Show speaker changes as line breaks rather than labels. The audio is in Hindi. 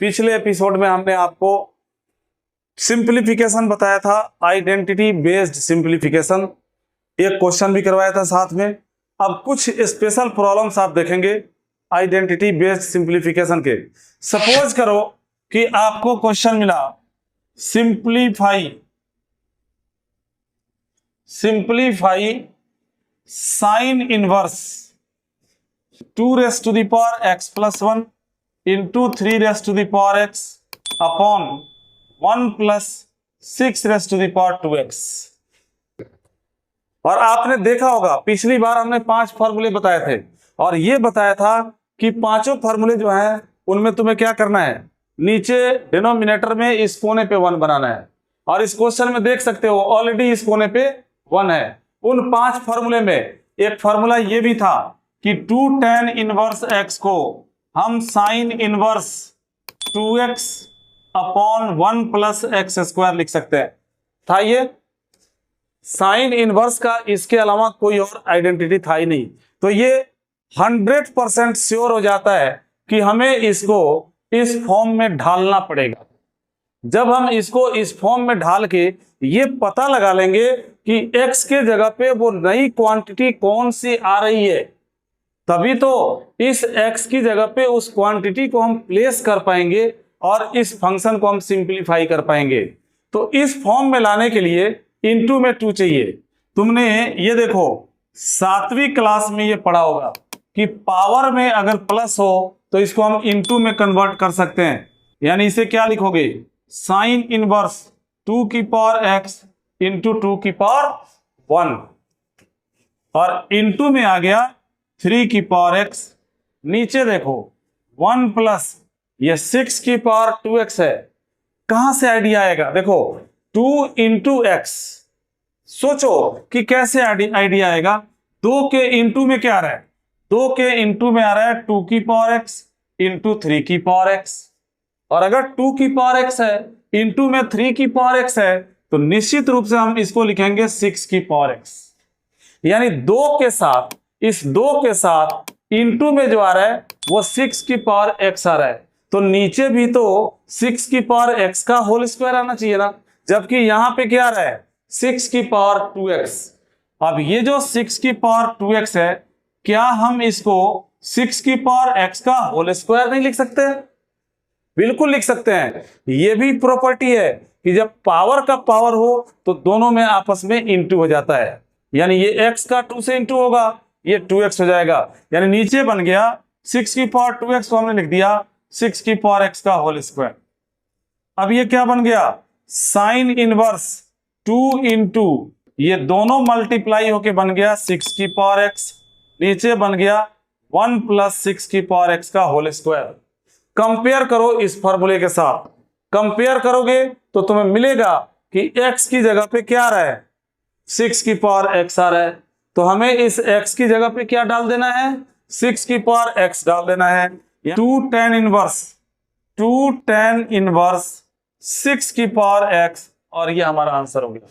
पिछले एपिसोड में हमने आपको सिंप्लीफिकेशन बताया था, आइडेंटिटी बेस्ड सिंप्लीफिकेशन। एक क्वेश्चन भी करवाया था साथ में। अब कुछ स्पेशल प्रॉब्लम्स आप देखेंगे आइडेंटिटी बेस्ड सिंप्लीफिकेशन के। सपोज करो कि आपको क्वेश्चन मिला simplify sine inverse 2x⁴ into 3x upon 1 + 6⁻²x। और आपने देखा होगा पिछली बार हमने 5 फॉर्मूले बताए थे और ये बताया था कि पांचों फॉर्मूले जो हैं उनमें तुम्हें क्या करना है, नीचे डिनोमिनेटर में इस कोने पे 1 बनाना है। और इस क्वेश्चन में देख सकते हो ऑलरेडी इस कोने पे 1 है। उन 5 फॉर्मूले में एक फॉर्मूला ये भी था कि 2 tan इनवर्स x को हम sine inverse 2x upon 1 + x² लिख सकते हैं। था ये साइन इनवर्स का, इसके अलावा कोई और आइडेंटिटी था ही नहीं। तो ये 100% श्योर हो जाता है कि हमें इसको इस फॉर्म में ढालना पड़ेगा। जब हम इसको इस फॉर्म में ढाल के ये पता लगा लेंगे कि x के जगह पे वो नई क्वांटिटी कौन सी आ रही है, तभी तो इस x की जगह पे उस क्वांटिटी को हम प्लेस कर पाएंगे और इस फंक्शन को हम सिंप्लीफाई कर पाएंगे। तो इस फॉर्म में लाने के लिए इनटू में 2 चाहिए। तुमने ये देखो 7वीं क्लास में ये पढ़ा होगा कि पावर में अगर प्लस हो तो इसको हम इनटू में कन्वर्ट कर सकते हैं। यानी इसे क्या लिखोगे, साइन इनवर्स 2x इंटू 2⁴1 और इनटू में आ गया 3⁴x। नीचे देखो 1 प्लस ये 6⁴2x है। कहां से आइडिया आएगा, देखो 2 इंटू x। सोचो कि कैसे आइडिया आएगा। 2 के इंटू में क्या आ रहा है, 2 के इंटू में आ रहा है 2⁴x इंटू 3⁴x। और अगर 2⁴x है इंटू में 3⁴x है तो निश्चित रूप से हम इसको लिखेंगे 6⁴x। यानी 2 के साथ, इस 2 के साथ इंटू में जो आ रहा है वो 6⁴x आ रहा है। तो नीचे भी तो 6⁴x का होल स्क्वायर आना चाहिए ना, जबकि यहां पे क्या आ रहा है 6⁴2x। अब ये जो 6⁴2x है, क्या हम इसको 6⁴x का होल स्क्वायर नहीं लिख सकते? बिल्कुल लिख सकते हैं। ये भी प्रॉपर्टी है कि जब पावर का पावर हो तो दोनों में आपस में इंटू हो जाता है। यानी ये x का 2 से इंटू होगा, ये 2x हो जाएगा। यानी नीचे बन गया 6⁴2x को हमने लिख दिया 6⁴x का होल स्क्वायर। अब ये क्या बन गया, साइन इनवर्स 2 इंटू ये दोनों मल्टीप्लाई होके बन गया 6⁴x। नीचे बन गया 1 + 6⁴x का होल स्क्वायर। कंपेयर करो इस फॉर्मूले के साथ, कंपेयर करोगे तो तुम्हें मिलेगा कि x की जगह पे क्या आ रहा है, 6⁴x आ रहा है। तो हमें इस x की जगह पे क्या डाल देना है, 6⁴x डाल देना है। 2 tan इनवर्स 6⁴x और ये हमारा आंसर हो गया।